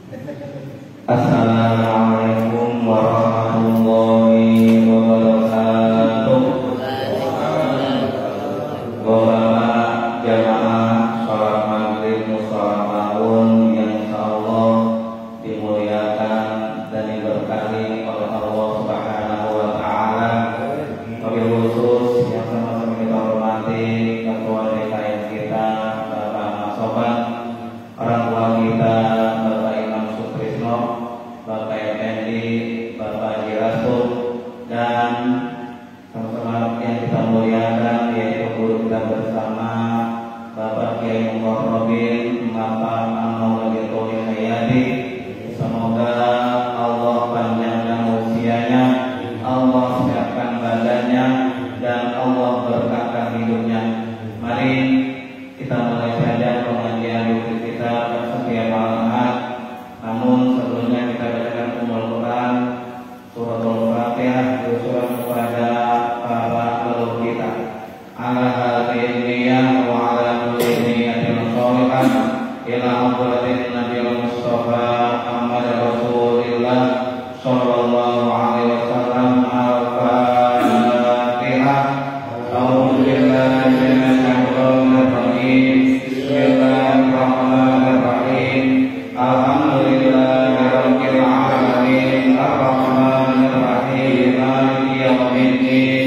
Assalamualaikum warahmatullahi wabarakatuh. Bapak jamaah sholat maghrib musholat maun yang insyaallah dimuliakan dan diberkahi oleh Allah Subhanahu wa taala. Wabil khusus yang sama-sama kita hormati ketua DKM kita Bapak Mas Sobat, orang tua kita Bapak Imam Sutrisno, Bapak Effendi, Bapak Haji Rasul, dan sama-sama yang kita muliakan yaitu guru kita bersama Bapak Kiai Mukarrabin Bapak Maulana Tauhid Hayati. Semoga Allah panjangkan usianya, Allah sehatkan badannya, dan Allah berkahkan hidupnya. Mari kita mulai saja pengajian rutin kita setiap malam Ahad. Namun sebelumnya kita bacakan Ummul Quran, suratul Fatihah, disuruh kepada para leluhur kita. Ala hadhihi niyyah wa ala kulli niyyatin shalihah ila hadratin Nabiyil Mustafa Muhammad Rasulillah sallallahu alaihi wasallam. Al-Fatihah. A'udzu billahi minasyaitonir rajim. Bismillahirrahmanirrahim. Alhamdulillahirabbil alamin. Arrahmanir rahim. Maliki yaumiddin.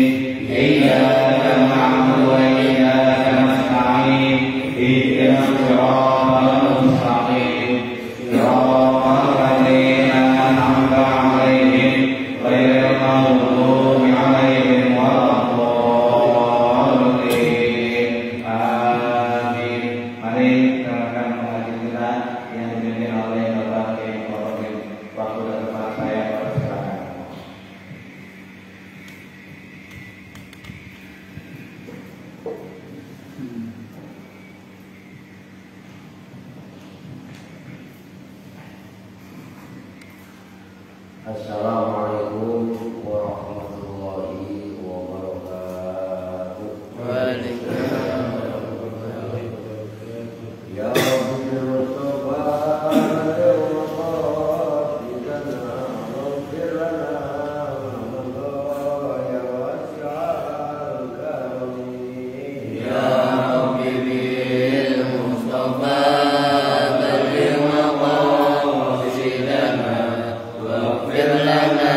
Iyyaka na'budu wa iyyaka nasta'in. Ihdinas siratal mustaqim. Siratal ladzina an'amta 'alaihim ghairil maghdubi 'alaihim waladdallin. Amin. Mari kita akan mengaji kita yang dipimpin oleh Bapak Kiai Mukarrabin. Waktu dan tempat saya persilakan. Assalamualaikum warahmatullahi wabarakatuh. Ya Rabbi Mustafa ya Allah bidana maghfirana ya wasi'al karami. Ya Rabbi bil Mustafa balligh maqasidana waghfir lana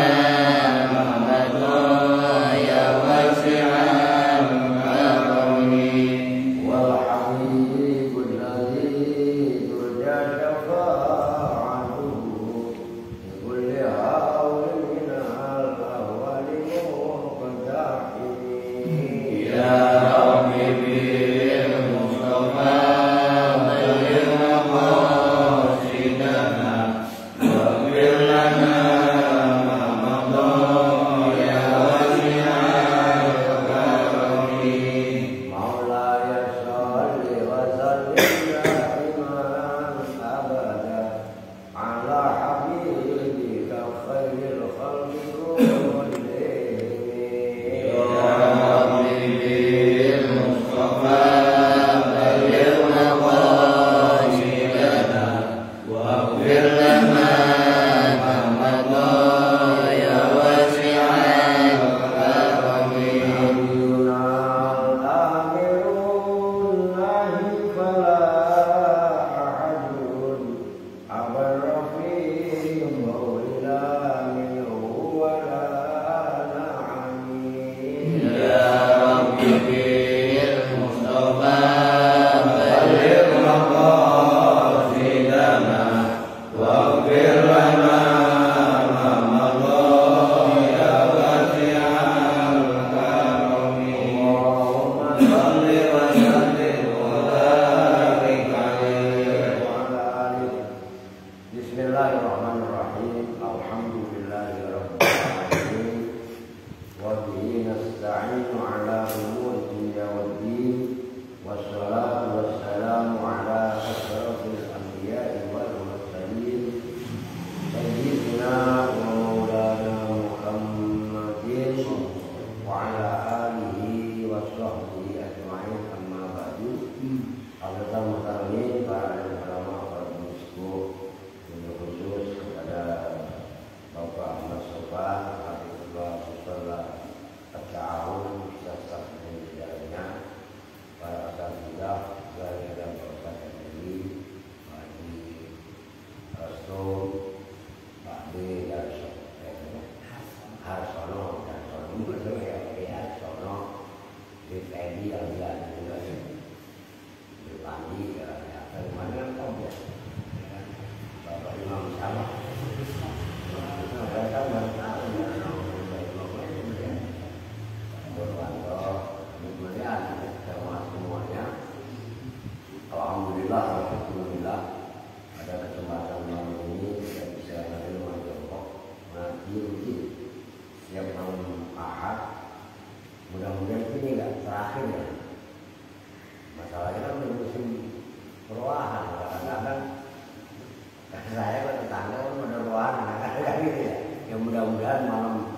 mudah-mudahan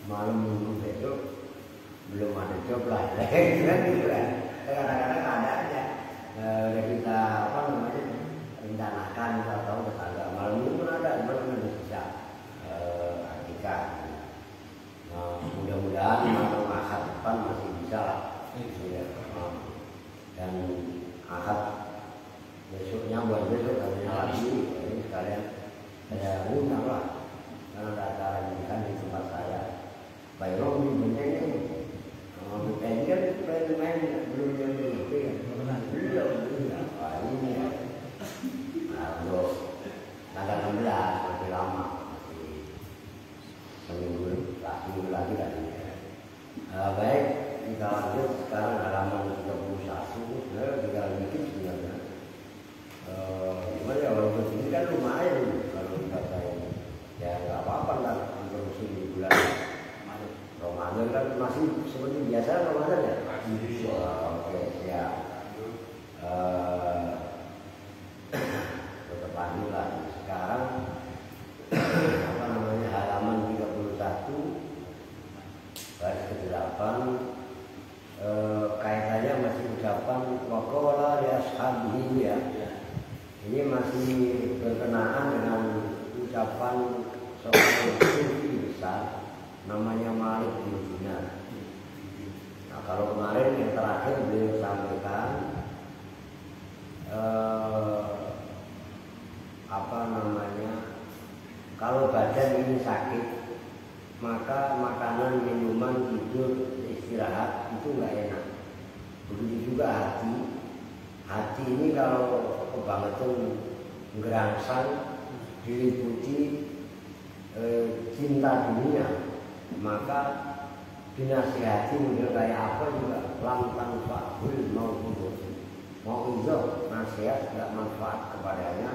malam minggu besok belum ada job lah. Kan gitu kan. Kadang-kadang ada aja. Udah kita rencanakan atau tetangga malam minggu pun ada, malam bisa akikah. Mudah-mudahan malam Ahad depan masih bisa lah. Dan Ahad besoknya buat besok lagi ini sekalian saya undang lah karena ada acara nikahan di tempat saya. Bayrong di Bunyi ini main belum ini untuk tanggal 16 masih lama, masih seminggu lagi tadi. Baik, kita lanjut sekarang halaman 31. Tinggal dikit sebenarnya. Gimana ya, walaupun ini kan lumayan kalau kita tahu ya nggak apa-apa lah untuk di bulan Ramadan kan masih seperti biasa Ramadan ya. Oke, ya. Tetap lanjut lah. Sekarang halaman 31 baris ke-8 kaitannya masih ucapan waqala li ashabihi ya. Ini masih berkenaan dengan ucapan seorang sufi besar namanya Malik bin Dinar. Nah, kalau kemarin yang terakhir beliau sampaikan kalau badan ini sakit maka makanan, minuman, tidur, istirahat itu nggak enak. Begitu juga hati. Hati ini kalau kebangetan gerangsang diliputi cinta dunia, maka dinasihati model kayak apa juga lantang fakul mau izoh nasihat tidak manfaat kepadanya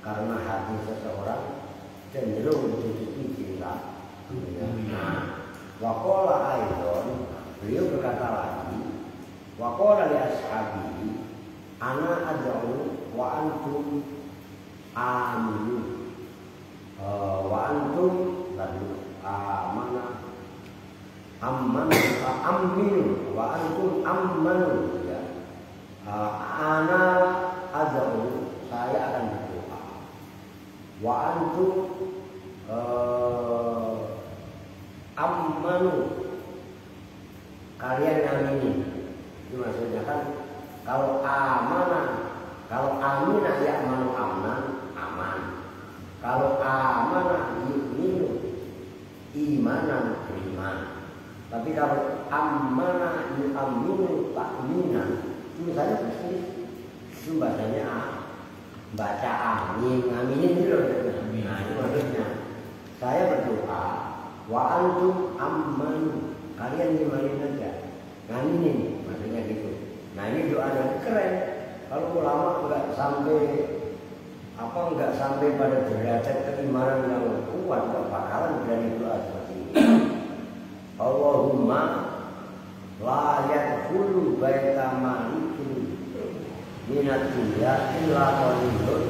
karena hati seseorang cenderung ditutupi cinta dunia. Nah, waqala aidon, beliau berkata lagi, waqala li ashabihi ana ad'u wa antum aminu wa antum lalu amana aminu wa antum amanu ya. Ana ad'u, saya akan berdoa, wa antum amanu, kalian ngamini. Itu maksudnya kan kalau amanah, kalau aminah ya amanu amanan aman, kalau amanah yu'minu imanan beriman. Tapi kalau amanah yu'minu takminan, tulisannya persis itu bahasanya baca amin, aminin itu loh. Nah itu maksudnya saya berdoa wa antum amanu, kalian imanin aja, ngaminin, maksudnya gitu. Nah ini doa yang keren. Kalau ulama nggak sampai pada derajat keimanan yang kuat, nggak bakalan berani doa seperti ini. Allahumma la yadkhulu baita malikin minat dunya illa qalilun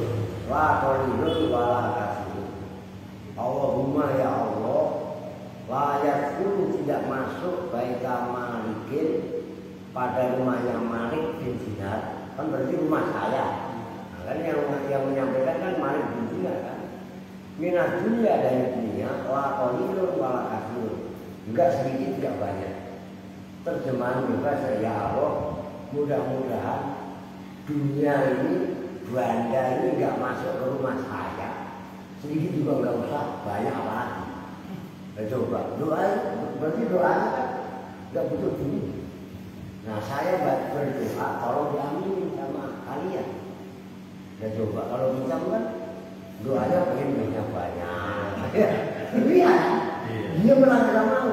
la qalilun wala kasirun. Allahumma ya Allah, la yadkhulu, tidak masuk baita malikin, pada rumahnya Malik bin Dinar, kan berarti rumah saya. Nah, kan yang menyampaikan kan Malik bin Dinar kan. Minat dunia dari dunia, la qalilun wala kasirun, juga sedikit tidak banyak. Terjemahan juga saya, ya Allah, mudah-mudahan dunia ini, benda ini nggak masuk ke rumah saya, sedikit juga nggak usah, banyak apa lagi. Coba doa, berarti doanya kan nggak butuh dunia. Nah saya berdoa tolong diaminin sama kalian. Dan coba kalau kita kan doanya pengen banyak. Lihat, dia malah mau.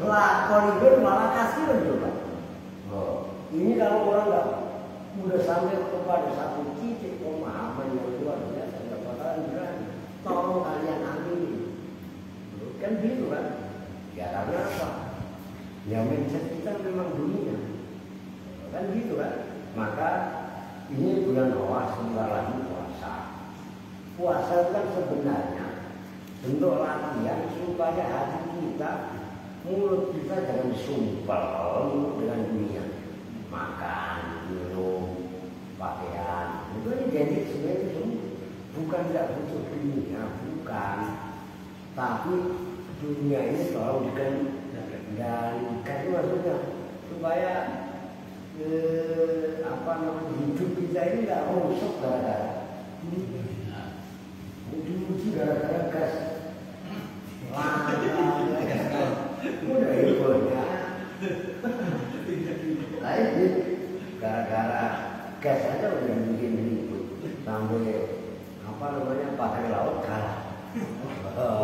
Lah koridor malah kasih coba. Ini kalau orang nggak udah sampai kepada satu titik pemahaman yang luar biasa, nggak bakalan berani. Tolong kalian aminin. Kan gitu kan? Ya karena apa? Ya mindset kita memang dunia. Kan gitu kan? Maka ini bulan Ramadan, sebentar lagi puasa. Puasa itu kan sebenarnya bentuk latihan supaya hati kita, mulut kita jangan sumpel dengan dunia, makan, minum, pakaian. Itu identik sebenarnya itu bukan tidak butuh dunia, bukan. Tapi dunia ini tolong dikendalikan itu maksudnya supaya hidup kita ini nggak rusak gara-gara diuji gara-gara gas. Udah ibunya. Lain gara-gara gas aja udah bikin ribut sampai pakai laut kalah.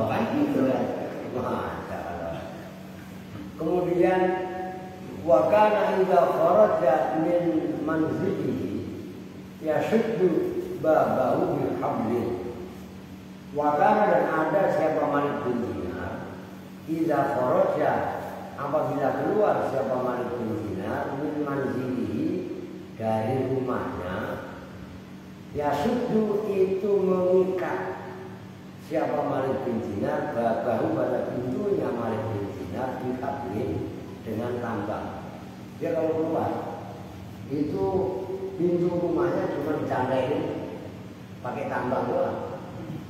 Kan gitu kan. Kemudian wa kana idza kharaja min manzilihi yashuddu babahu bil hablin. Wa kana dan ada siapa Malik bin Dinar idza kharaja apabila keluar siapa Malik bin Dinar min manzilihi dari rumahnya, yashuddu itu mengikat siapa Malik bin Dinar babahu pada pintunya Malik bin Dinar bil hablin dengan tambang. Dia kalau keluar itu pintu rumahnya cuma ditandain pakai tambang doang.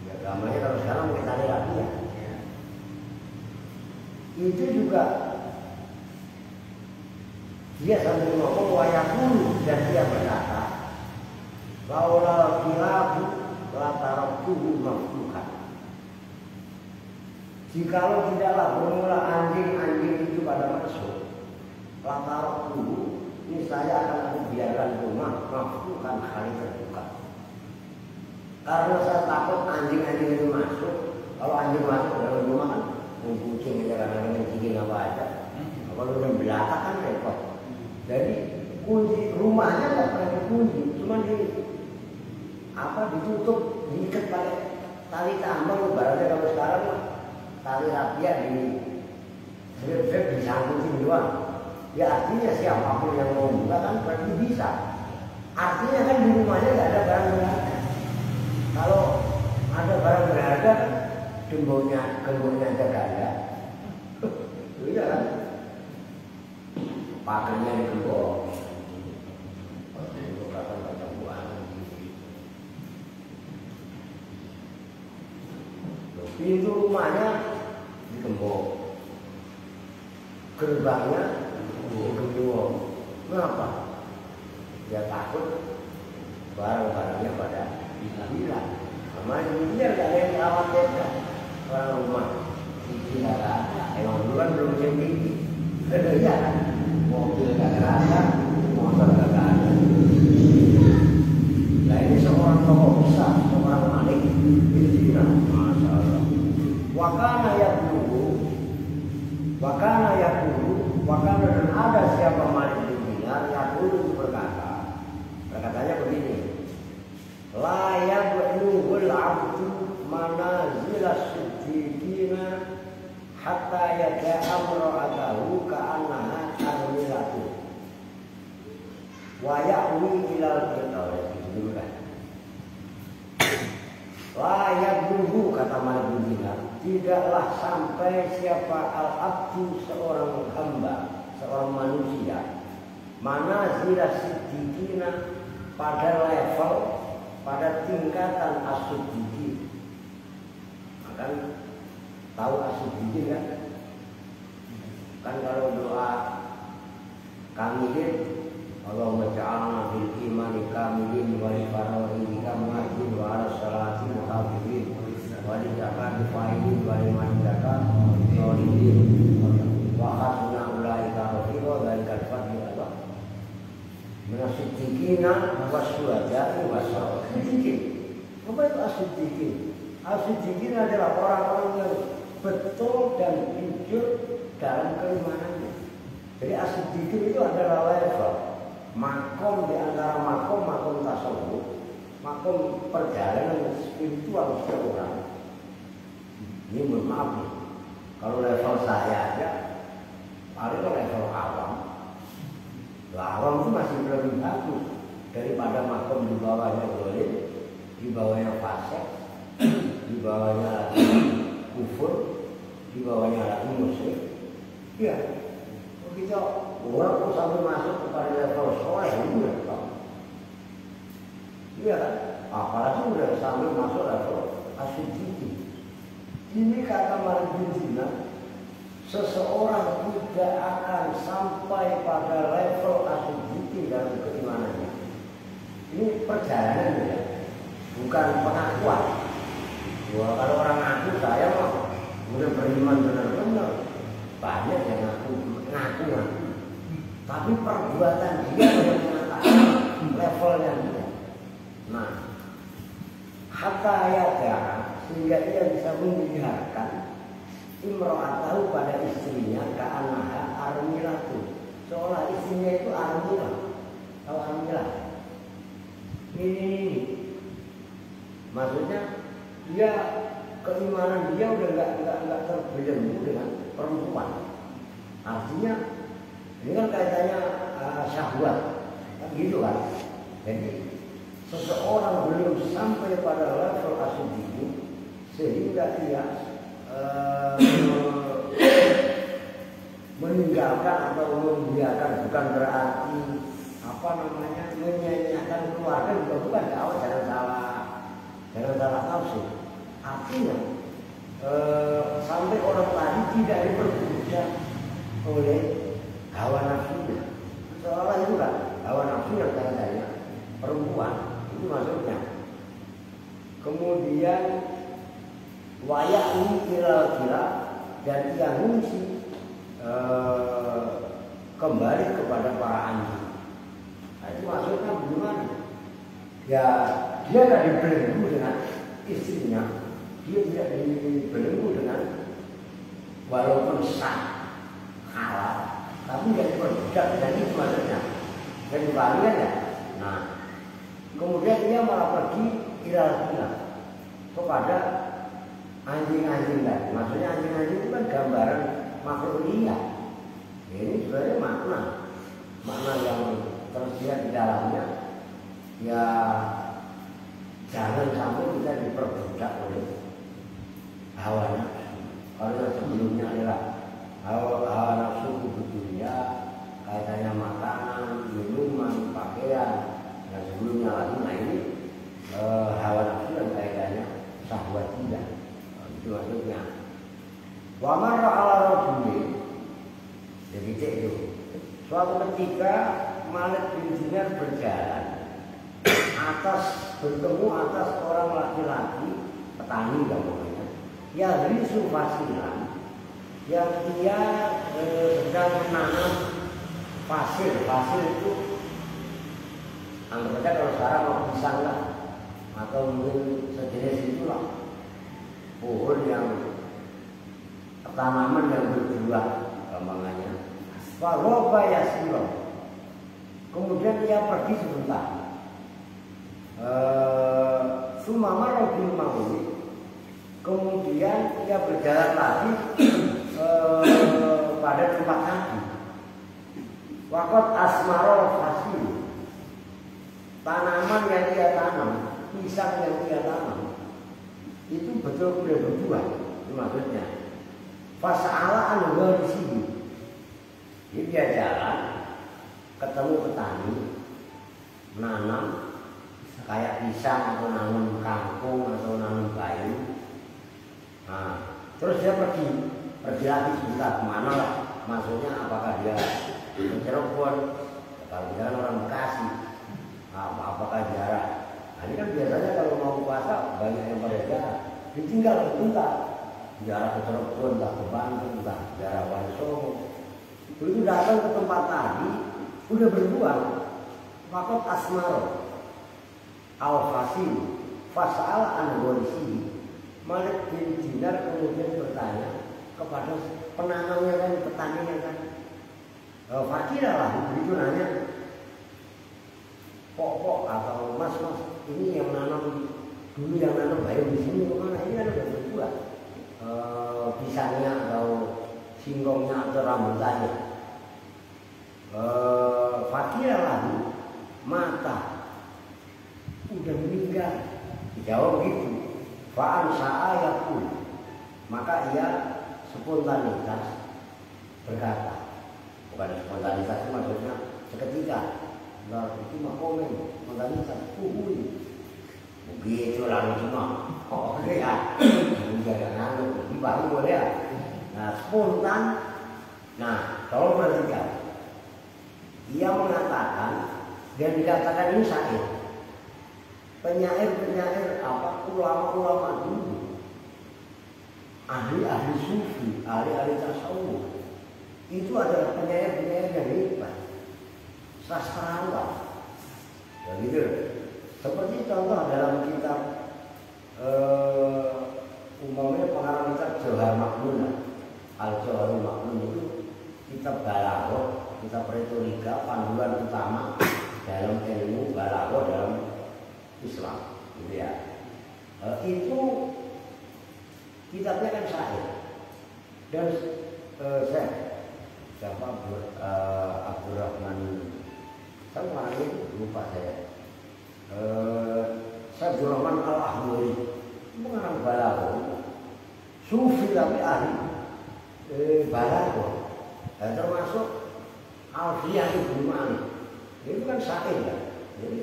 Ya gambarnya kalau sekarang pakai tali rapian. Itu juga dia sambil ngomong wayakulu dan dia berkata, laulal kilabu lataraktuhu maftuhan. Jikalau tidaklah bermula anjing-anjing itu pada masuk, latar dulu, ini saya akan aku biarkan rumah maftuhan kali terbuka. Karena saya takut anjing-anjing itu masuk. Kalau anjing masuk dalam rumah kan, kucing aja kadang-kadang mencingin apa aja. Kalau udah belakang kan repot. Jadi kunci rumahnya nggak pernah dikunci, cuma ditutup, diikat pakai tali tambang. Ibaratnya kalau sekarang tali rapian di disangkutin doang. Ya artinya siapapun yang mau buka kan berarti bisa. Artinya kan di rumahnya nggak ada barang berharga. Kalau ada barang berharga, gemboknya aja gak ada. Iya kan? Pakainya digembok. Pintu rumahnya digembok, gerbangnya digembok. Kenapa? Dia takut barang-barangnya pada hilang. Makanya dia nggak ada yang khawatirkan orang rumah. Cici nggak ada, emang duluan belum jadi. Iya kan? Mobil nggak ada, motor nggak ada. Nah ini seorang tokoh besar, seorang Malik bin Dinar. Wakana yakulu, wakana dan ada siapa Malik bin Dinar yakulu berkata, perkataannya begini, la yablughul abdu manazilas siddiqina hatta yada'a imra'atahu ka'annaha armilatu wa ya'wi ilal qitawah. Itu kan layak dulu kata Malik bin Dinar, tidaklah sampai siapa al-abdu seorang hamba, seorang manusia, mana zira siddiqina pada level, pada tingkatan as-siddiqin. Maka tahu as-siddiqin kan? Kan kalau doa kamilin, Allahumma ja'alna fil imani kamilin wa li fara'ihi kamilin wa ala salati muhafidin wa li zakati fa'ilin wa li man zakat sholihin wa hasuna ulaika rafiqa dhalikal fadli Allah minasiddiqina wa syuhada'i wa sholihin. Apa itu as-siddiqin? As-siddiqin adalah orang-orang yang betul dan jujur dalam keimanannya. Jadi as-siddiqin itu adalah level, makom di antara makom tasawuf, makom perjalanan spiritual seseorang. Ini mohon maaf nih, kalau level saya aja, paling level awam. Awam itu masih lebih bagus daripada makom di bawahnya dolim, di bawahnya fasik, di bawahnya di bawahnya lagi musik. Ya, begitu orang kok sampai masuk kepada level soleh itu ya, iya kan? Apalagi udah sampai masuk level asyidiki. Ini kata Malik bin Dinar, seseorang tidak akan sampai pada level asyidiki dalam keimanannya. Ini perjalanan ya, bukan pengakuan. Wah, kalau orang ngaku saya mah udah beriman benar-benar, banyak yang ngaku. Tapi perbuatan dia yang mengatakan levelnya dia. Nah, hatta yada, sehingga ia bisa membiarkan imro'atahu pada istrinya ka'anaha armilatu, seolah istrinya itu armilah. Tahu armilah? Ini. Maksudnya dia keimanan dia udah nggak terbelenggu dengan perempuan. Artinya ini kan kaitannya syahwat, kan gitu kan? Jadi seseorang belum sampai pada level asyidiki sehingga dia meninggalkan atau membiarkan, bukan berarti menyanyiakan keluarga, juga bukan. Jangan salah tafsir. Artinya sampai orang tadi tidak diperbudak oleh hawa nafsunya. Seolah itu kan hawa nafsu yang kaitannya perempuan, itu maksudnya. Kemudian wayakni kira-kira dan ia ngungsi kembali kepada para anjing. Nah, itu maksudnya bagaimana? Ya, dia tidak dibelenggu dengan istrinya, dia tidak dibelenggu dengan walaupun sah halal, tapi dia diperbudak dengan itu maksudnya. Jadi balik ya. Nah, kemudian dia malah pergi kira-kira kepada anjing-anjing tadi. Maksudnya anjing-anjing itu kan gambaran makhluk liar. Ini sebenarnya makna yang tersirat di dalamnya. Ya, jangan sampai kita diperbudak oleh hawa nafsu. Kalau yang sebelumnya adalah hawa nafsu dunia, kaitannya makanan, minuman, pakaian, dan sebelumnya lagi, nah ini hawa nafsu dan kaitannya syahwat tidak. Itu maksudnya. Wa marra ala rajuli. Jadi itu. Suatu ketika Malik bin Dinar berjalan bertemu atas orang laki-laki petani namanya, ya risu fasilan, yang dia sedang menanam pasir itu anggap saja kalau sekarang mau pisang lah, atau mungkin sejenis itulah pohon yang tanaman yang berbuah gampangannya. Faroba yasiro, kemudian dia pergi sebentar. Sumama robil mauli, kemudian dia berjalan lagi pada tempat tadi. Wakot asmaro fasil, tanaman yang dia tanam, pisang yang dia tanam, itu betul-betul berbuah. Itu maksudnya. Fasa'ala an-gha di sini. Dia jalan, ketemu petani, menanam kayak pisang atau nanam kangkung atau nanam kayu. Nah, terus dia pergi lagi sebentar kemana lah? Maksudnya apakah dia ke Cirebon? Kalau dia orang Bekasi, apakah jarak? Nah, ini kan biasanya kalau mau puasa banyak yang pada jarak. Ditinggal sebentar, jarak ke Cirebon, entah ke Bandung, entah jarak Wonogiri. Begitu datang ke tempat tadi, udah berbuah. Makot asmaro al-fasil fas'ala an-gharisi. Malik bin Dinar kemudian bertanya kepada penanamnya kan, petaninya kan. Fakirah lah, begitu nanya. Pok atau mas, ini yang nanam dulu yang nanam bayam di sini kemana? Ini kan udah berbuah. Pisangnya atau singkongnya atau rambutannya. Fakirah lagi mata udah meninggal. Dijawab begitu. Fa'an sa'ayakul, maka ia spontanitas berkata. Bukan spontanitas maksudnya seketika. Nah, itu mah komen spontanitas. Begitu lalu cuma ya. Menjaga nganu, baru boleh ya. Nah, spontan. Nah, kalau bertiga, dia mengatakan dan dikatakan ini syair. Penyair apa ulama-ulama dulu, ahli-ahli sufi, ahli-ahli tasawuf, itu adalah penyair-penyair yang hebat, sastrawan, begitu. Seperti contoh dalam kitab umpamanya pengarang kitab Johar Maknun, Al-Johar Maknun itu kitab balaghah, kitab retorika, panduan utama dalam ilmu balaghah dalam Islam, gitu ya. Itu kitabnya kan syair dan siapa Abdurrahman, saya orang itu lupa saya. Abdurrahman Al-Ahmari mengarang balaghah, sufi tapi ahli balaghah, termasuk Alfiyah Ibnu Malik. Itu kan syair ya. Jadi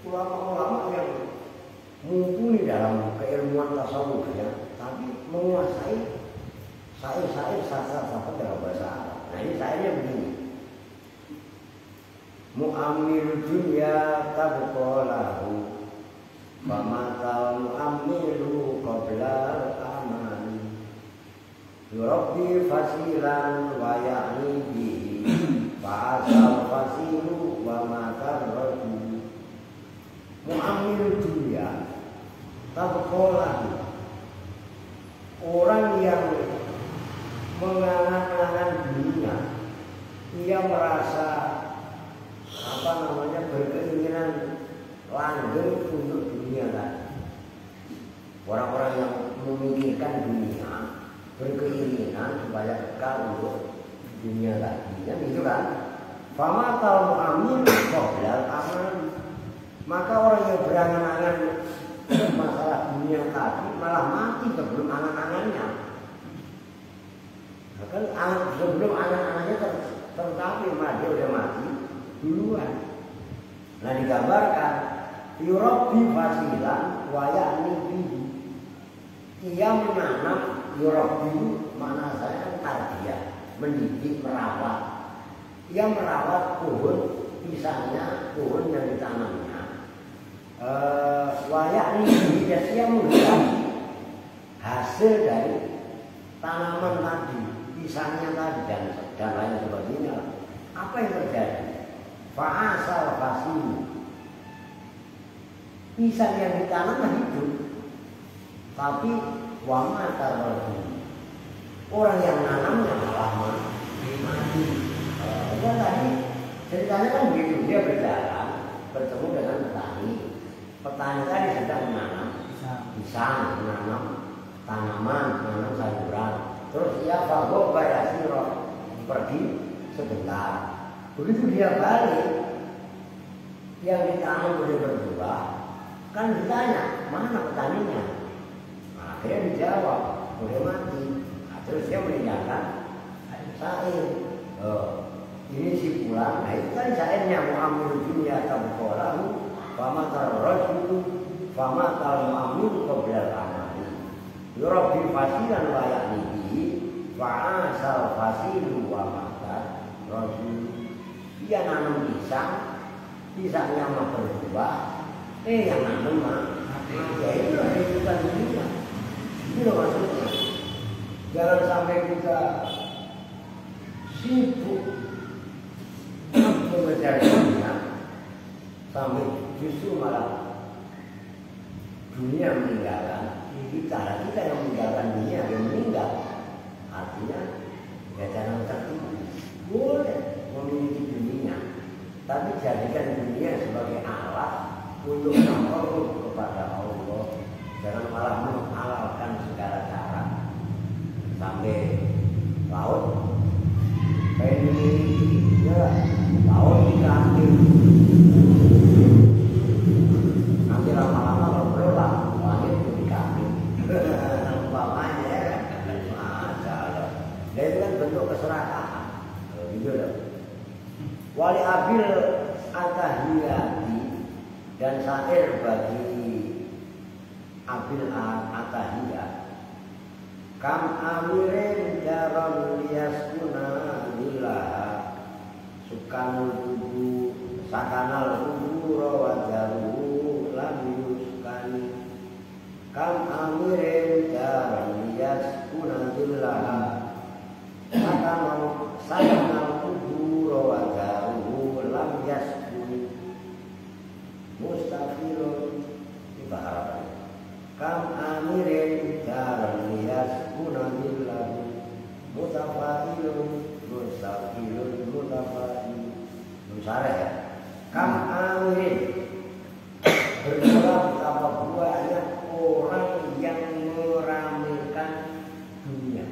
ulama-ulama yang mumpuni dalam keilmuan tasawuf ya, tapi menguasai syair-syair sastra-sastra dalam bahasa Arab. Nah ini syairnya begini. Mu'amil dunya tabqalahu famatal mu'amilu qablal amani yurabbi fasilan wa ya'ni bihi fa'asal fasilu wa matar rajul. Mu'amil dunya tabqalahu, orang yang mengangan-angan dunia, ia merasa berkeinginan langgeng untuk dunia tadi. Orang-orang yang memikirkan dunia, berkeinginan supaya kekal untuk dunia tadi, kan itu kan. Fama tal mu'amin qoblal aman. Maka orang yang berangan-angan masalah dunia tadi malah mati sebelum angan-angannya. Bahkan sebelum angan-angannya tercapai, dia udah mati duluan. Nah digambarkan yurabbi fasilan wa ya'ni bihi. Ia menanam, yurabbi makna saya tarbiyah, mendidik, merawat. Ia merawat pohon pisangnya, pohon yang ditanamnya. Wa ya'ni bihi, dia menghiasi hasil dari tanaman tadi, pisangnya tadi dan lain sebagainya. Apa yang terjadi? Fa'asal fasilu, pisang yang ditanam hidup, tapi wama tarwaju, orang yang nanamnya malah mati. Kan tadi ceritanya kan begitu, dia berjalan bertemu dengan petani. Petani tadi sedang menanam pisang, menanam tanaman, menanam sayuran. Terus ia fago bayasiro, pergi sebentar. Begitu dia balik, yang ditanam boleh berbuah, kan ditanya, mana petaninya? Nah, akhirnya dijawab, boleh mati. Nah, terus dia meninggalkan syair. Ini si pulang, nah itu kan syairnya mu'amil dunya tabqalahu famatal rajulu famatal mu'amil qoblal amali yurabbi fasilan wa ya'ni bihi fa'asal fasilu wa matal rajulu. Dia nanam pisang, pisangnya mah berbuah, yang nanam mah ya itu kehidupan dunia. Itu loh maksudnya. Jangan sampai kita sibuk mengejar dunia, sampai justru malah dunia meninggalkan kita. Kita yang meninggalkan dunia, yang meninggal. Artinya ya jangan tertipu. Boleh memiliki dunia, tapi jadikan dunia sebagai alat untuk takarrub kepada Allah. Jangan malah menghalalkan segala cara sampai laut pengen ya laut diambil, nanti lama-lama kalau berulang langit itu diambil. Umpamanya ya, masya Allah. keserakahan. Gitu loh. Wali abil atahiyati dan syair bagi abil atahiyat. Kam amirin jaron liyaskuna lillaha sukanul kubu sakanal kuburo wajaru lam yuskani. Kam amirin jaron liyaskuna lillaha sakanal kuburo wajaru lam yaskuni. Mustafirun kita harapkan. Kam amirin jaron liyaskuna lillaha mutafa'ilun mutafa'ilun Nusara ya. Kam amirin berdoa betapa banyak orang yang meramaikan dunia.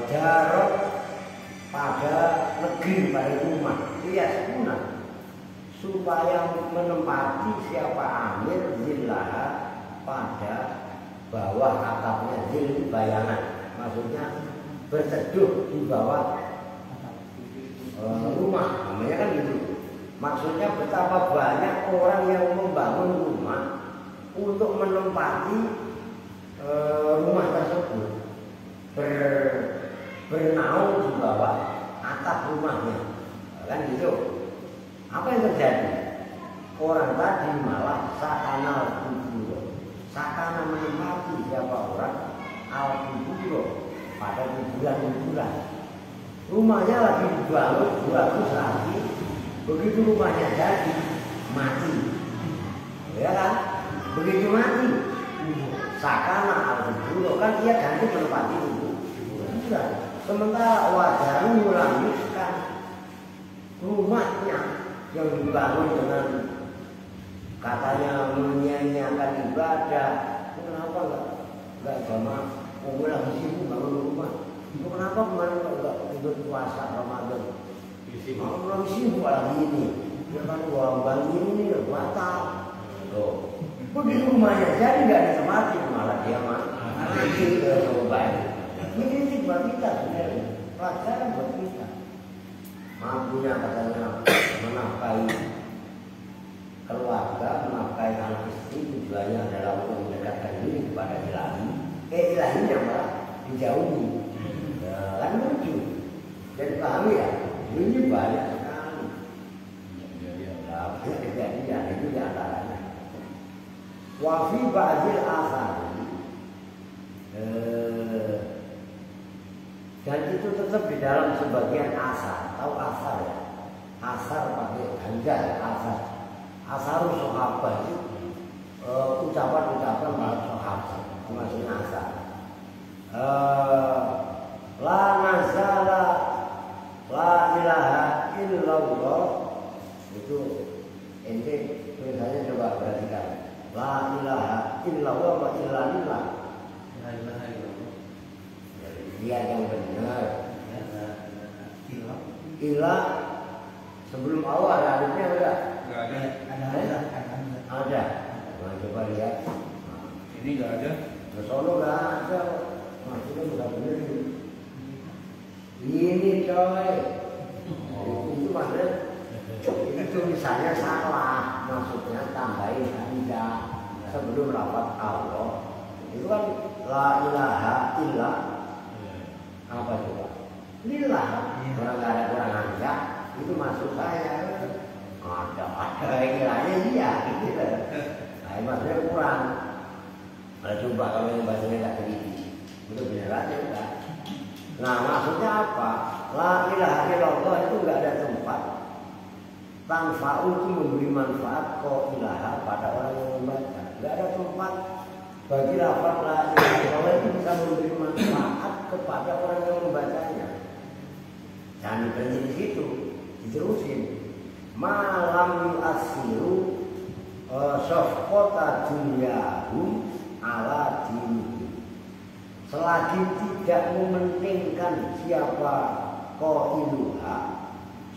Jarot pada negeri, pada rumah lias guna supaya menempati siapa amir zillaha pada bawah atapnya, zil bayangan, maksudnya berteduh di bawah rumah, namanya kan gitu. Maksudnya betapa banyak orang yang membangun rumah untuk menempati rumah tersebut, bernaung di bawah atap rumahnya, kan gitu. Apa yang terjadi? Orang tadi malah sakanal kuburo, sakana menempati siapa orang al kuburo pada kuburan-kuburan. Rumahnya lagi dibangun bagus lagi, begitu rumahnya jadi mati, ya kan? Begitu mati, sakana al kuburo kan dia ganti menempati kuburan. Sementara wajaru melanjutkan rumahnya yang dibangun dengan katanya menyanyiakan ibadah. Kenapa enggak jamaah? Oh, lagi sibuk bangun rumah. Itu kenapa kemarin enggak ikut puasa Ramadan? Lagi sibuk lagi ini. Dia kan uang bangun ini batal. Loh, begitu rumahnya jadi enggak ditemati malah dia mati baik. Ini buat kita sebenarnya, pelajaran buat kita. Mampunya katanya menafkahi keluarga, menafkahi anak istri, tujuannya adalah untuk mendekatkan diri kepada ilahi. Ilahinya malah dijauhi. Kan lucu. Jadi pahami ya, ini banyak sekali. Banyak kejadian itu di antaranya. Wafi ba'dil asari. Dan itu tetap di dalam sebagian asar. Tahu asar ya? Asar pakai hamzah, asar. Asarul sahabat itu ucapan-ucapan para sahabat, maksudnya asar. La nazala la ilaha illallah, itu ente tulisannya coba perhatikan. La ilaha illallah wa illallah. La ilaha illallah. Dia yang benar. Ilah sebelum Allah ada alifnya enggak? Enggak ada. Ada. Nah, coba lihat. Ini enggak ada. Di Solo enggak ada. Maksudnya enggak benar ini. Ini coy. Itu maksudnya itu tulisannya salah. Maksudnya tambahin hamzah sebelum lafaz Allah. Itu kan la ilaha illallah. Apa coba? Lillah. Orang nggak ada kurang aja, itu maksud saya. Ada ilahnya iya. Nah, maksudnya kurang. Nah, coba kalau yang bahasanya nggak teliti, itu benar aja enggak. Nah, maksudnya apa? La ilaha illallah itu nggak ada tempat. Tanfa'u itu memberi manfaat kok ilaha pada orang yang membaca. Nggak ada tempat bagi lafaz la ilaha illallah itu bisa memberi manfaat kepada orang yang membacanya. Jangan berhenti di situ, diterusin. Malam yu'asiru sofkota dunyahum ala dini. Selagi tidak mementingkan siapa qailuha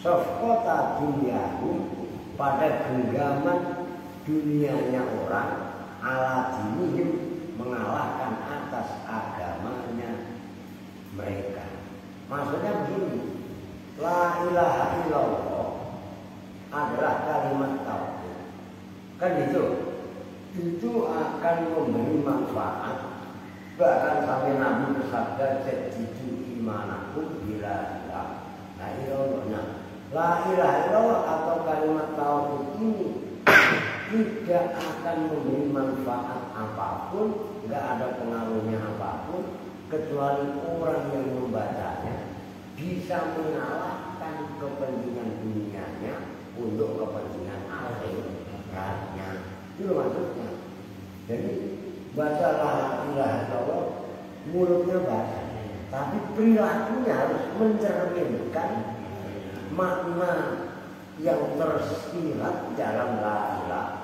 sofkota dunyahum pada genggaman dunianya orang ala dinihim mengalahkan atas agamanya mereka. Maksudnya begini, la ilaha illallah adalah kalimat tauhid. Kan itu akan memberi manfaat. Bahkan sampai Nabi bersabda sejitu imanakum bila la illallah. La ilaha illallah atau kalimat tauhid ini tidak akan memberi manfaat apapun, nggak ada pengaruhnya apapun, kecuali orang yang membacanya bisa mengalahkan kepentingan dunianya untuk kepentingan akhiratnya. Itu maksudnya. Jadi baca la ilaha illallah, mulutnya baca, tapi perilakunya harus mencerminkan makna yang tersirat dalam la ilaha.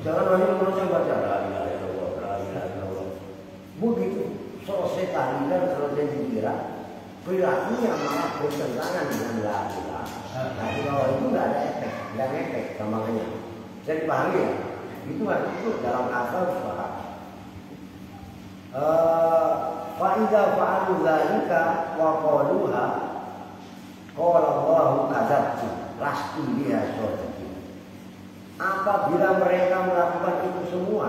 Jangan hanya mulutnya baca la ilaha illallah, la ilaha illallah. Begitu selesai tahlilan, selesai zikir, perilakunya malah bertentangan dengan la ilaha. Nah, kalau itu nggak ada efek, nggak ngefek gampangnya. Jadi pahami ya? Itu dalam asal paham. Faidah fa'alu dzalika wa qaluha qala Allahu kadzabtu lastu biha shadiqin. Apabila mereka melakukan itu semua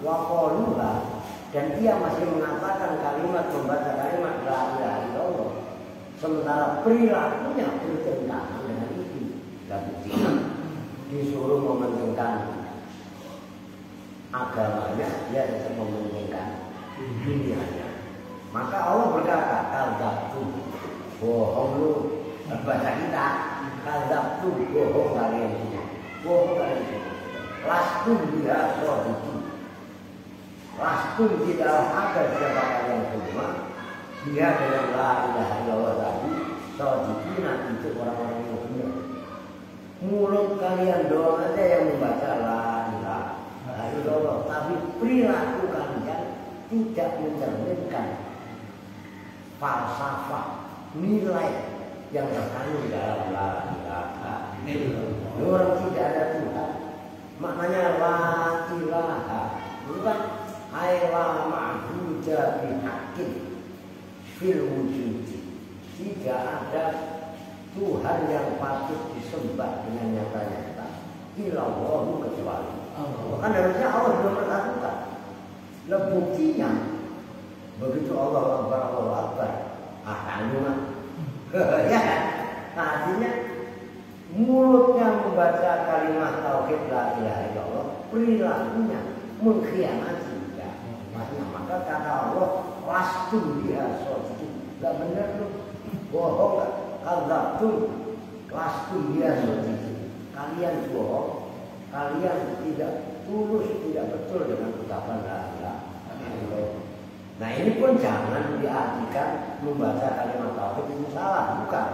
wa qaluha dan dia masih mengatakan kalimat, membaca kalimat la ilaha illallah, sementara perilakunya bertentangan dengan itu, dan disuruh mementingkan agamanya, dia tetap mementingkan dunianya. Maka Allah berkata, kadzabtu, bohong lu. Baca kita, kadzabtu, bohong kalian semua, bohong kalian semua. Lastu biha shadiqin. Lastu tidaklah ada siapa kalian semua dia dengan la ilaha illallah tadi shadiqin, itu orang-orang yang benar. Mulut kalian doang aja yang membaca la ilaha illallah, tapi perilaku kalian tidak mencerminkan falsafah nilai yang terkandung dalam la ilaha illallah. Orang tidak ada Tuhan, maknanya la ilaha bukan la ma'budu bihaqqin fil wujud. Tidak ada Tuhan yang patut disembah dengan nyata-nyata illallah kecuali Allah. Kan harusnya Allah belum berkata. Buktinya begitu Allah Akbar, kandungan. Ya kan? Nah, artinya mulutnya membaca kalimat tauhid la ilaha illallah, perilakunya mengkhianati. Ya. Maka kata Allah, lastu biha shadiqin. Enggak benar lu. Bohong enggak? Kadzabtu lastu biha shadiqin. Kalian bohong. Kalian tidak tulus, tidak betul dengan ucapan la ilaha illallah. Nah, ini pun jangan diartikan membaca kalimat tauhid itu salah, bukan.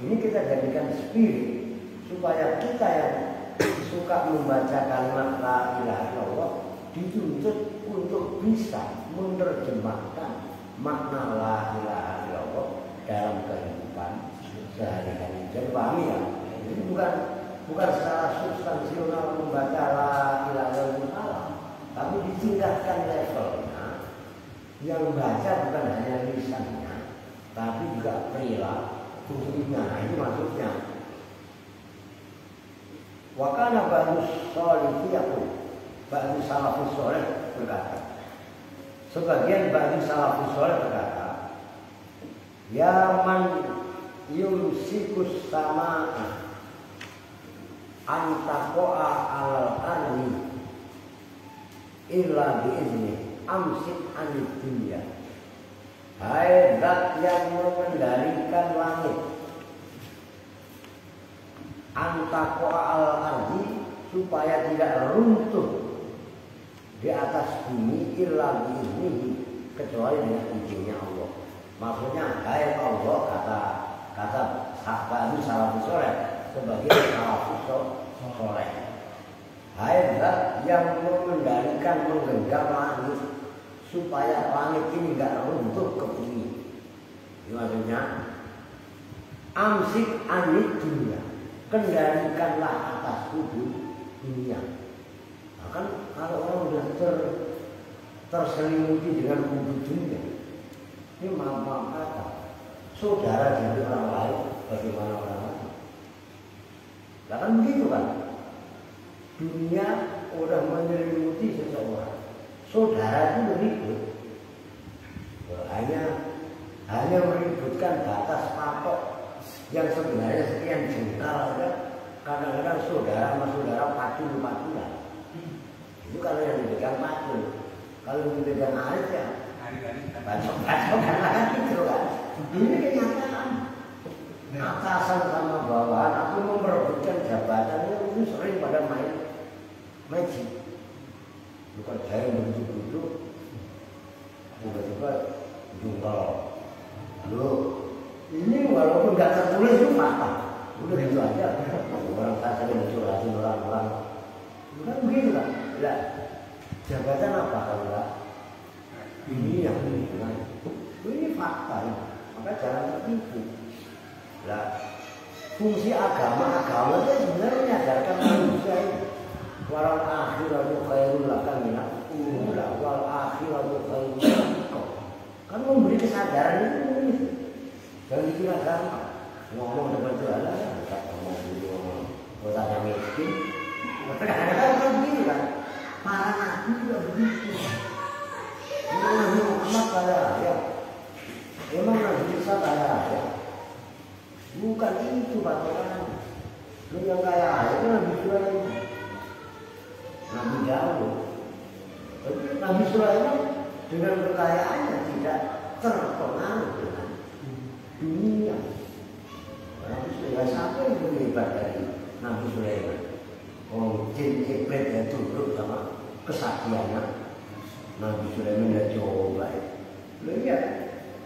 Ini kita jadikan spirit supaya kita yang suka membaca kalimat la ilaha illallah dituntut untuk bisa menerjemahkan makna la ilaha illallah dalam kehidupan sehari-hari. Jadi pahami ya? Ini bukan secara substansional membaca la ilaha illallah salah, tapi ditingkatkan levelnya. Yang baca bukan hanya lisannya, tapi juga perilakunya. Nah, ini maksudnya. Wa kana ba'du sholihiyatu, ba'du salafus sholih berkata. Sebagian ba'du salafus sholih berkata, ya man yumsikus sama'a antaqa'a alal ardi illa bi'izni amsik anid dunya. Hai zat yang mengendalikan langit, antaqa'a alal ardi, supaya tidak runtuh di atas bumi illa bi'iznihi, kecuali dengan izinnya Allah. Maksudnya, hai Allah, kata sahabat salafus saleh sebagai salafus saleh, hai zat yang mengendalikan, menggenggam langit supaya langit ini enggak runtuh ke bumi. Ini maksudnya, amsik anid dunya, kendalikanlah atas tubuh dunia. Nah, kan kalau orang sudah terselimuti dengan kubu dunia, Ini maaf kata. Saudara jadi orang lain, bagaimana orang lain? Nah kan begitu kan? Dunia udah menyelimuti seseorang. Saudara itu berikut. Hanya meributkan batas patok yang sebenarnya sekian jengkal saja. Kadang-kadang saudara sama saudara pacul-paculan. Itu kalau yang dipegang pacul. Kalau yang dipegang arit ya bacok-bacokan lagi gitu kan. Ini kenyataan. Atasan sama bawahan, aku memperebutkan jabatan ini sering pada main magic. Bukan saya bentuk-bentuk, tiba-tiba jungkal. Loh, ini walaupun nggak tertulis itu fakta. Udah gitu aja. Orang saya sering mencurhatin orang-orang. Bukan begitu kan? Lah, jabatan apa kalau enggak? Ini yang hubungan. Ini fakta ini. Maka jangan tertipu. Lah, fungsi agama itu sebenarnya menyadarkan manusia ini. Wal akhiratu khairul laka minal ula wal akhiratu khairul laka. Kan memberi kesadaran itu. Jangan dikira gampang. Ngomong depan Tuhan lah, tak ngomong dulu. Kalau tanya miskin, kadang-kadang begitu kan. Para nabi juga begitu. Memang Nabi Muhammad kaya raya. Memang Nabi Isa kaya raya. Bukan itu patokan. Yang kaya raya itu Nabi Sulaiman. Nabi Daud. Tapi Nabi Sulaiman dengan kekayaannya tidak terpengaruh dengan dunia. Nabi Sulaiman sampai yang lebih hebat dari Nabi Sulaiman. Oh, jin iblis yang tunduk sama kesaktiannya. Nabi Sulaiman dia coba. Lihat,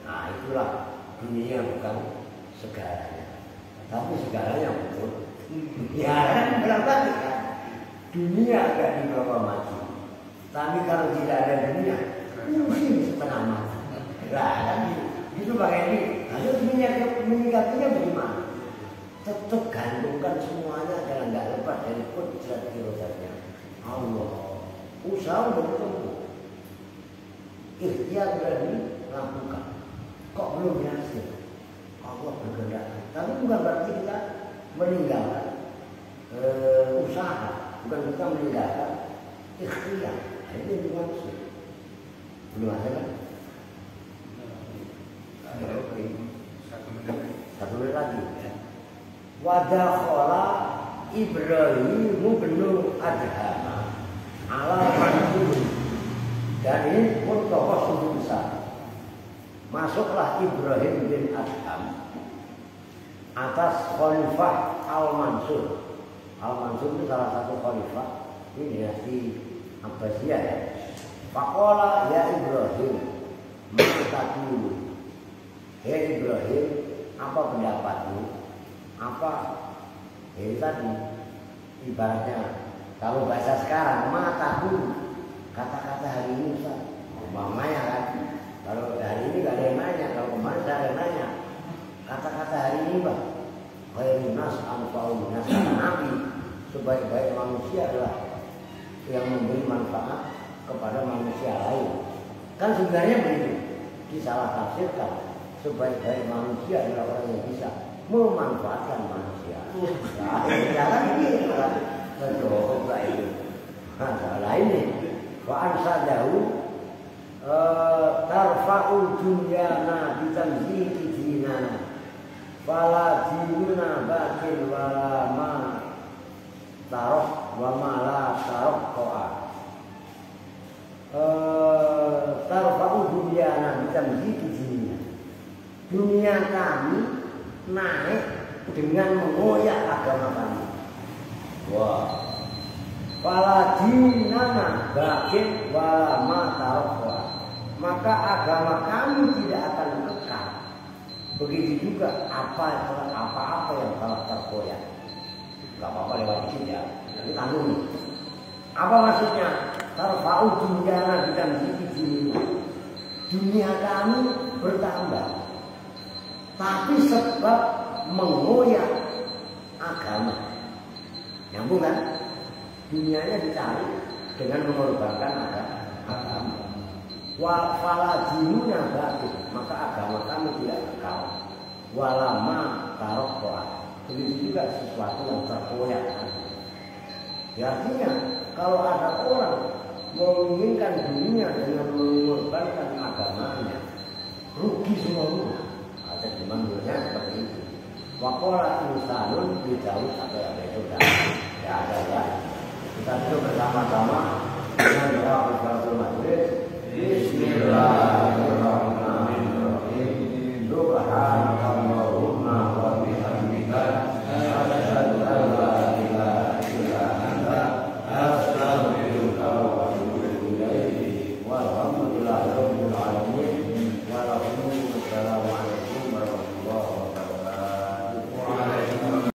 nah itulah dunia bukan segalanya, tapi segalanya betul. Ya kan berapa kan? Dunia agak dibawa maju. Tapi kalau tidak ada dunia, mungkin setengah mati. Nah, kan itu pakai ini. Lalu menyikapinya bagaimana? Tetap gantungkan semuanya jangan nggak lepas dari kudrat kirodatnya Allah. Usaha untuk bertemu. Ikhtiar berani lakukan. Kok belum berhasil? Allah berkehendak. Tapi bukan berarti kita meninggalkan usaha, bukan kita meninggalkan ikhtiar. Itu yang dimaksud. Belum ada kan? Oke. Satu menit lagi. Wadakhala Ibrahim bin Adham ala Mansur. Dan ini pun tokoh sungguh besar. Masuklah Ibrahim bin Adham atas Khalifah Al-Mansur. Al-Mansur itu salah satu khalifah ini dinasti Abbasiyah ya. Faqala ya Ibrahim, maqtatu. Hei Ibrahim, apa pendapatmu? Apa? Ini tadi ibaratnya kalau bahasa sekarang mataku. Kata-kata hari ini Ustaz, umpamanya kan, kalau hari ini gak ada yang nanya, kalau kemarin saya ada yang nanya. Kata-kata hari ini Pak, khairun nas anfa'un nas, Nabi sebaik-baik manusia adalah yang memberi manfaat kepada manusia lain. Kan sebenarnya begitu, disalah tafsirkan. Sebaik-baik manusia adalah orang yang bisa memanfaatkan manusia. Nah, kan begitu kan, betul itu. Nah, salah ini. Wa ansadahu tarfa'ul dunyana bitanziki dinana fala dinuna batil wala ma tarok wa ma la tarok ko'a tarfa'ul dunyana bitanziki dinana. Dunia kami naik dengan mengoyak agama kami. Wah, fala dinana bakin wala ma tarokwa. Maka agama kami tidak akan kekal. Begitu juga apa-apa yang telah terkoyak. Gak apa-apa lewat dikit ya. Ini tanggung. Apa maksudnya? Tarfa'u dunyana bidan zikri. Dunia kami bertambah. Tapi sebab mengoyak agama. Nyambung kan? Dunianya dicari dengan mengorbankan agama. Wa fala dinuna baqi, maka agama kami tidak kekal. Walama tarokwa, begitu juga sesuatu yang terkoyak. Artinya kalau ada orang menginginkan dunia dengan mengorbankan agamanya, rugi semua. Ada di menurutnya seperti itu. Wakola insanun dijauh sampai apa itu tidak ada ya. Kita itu bersama-sama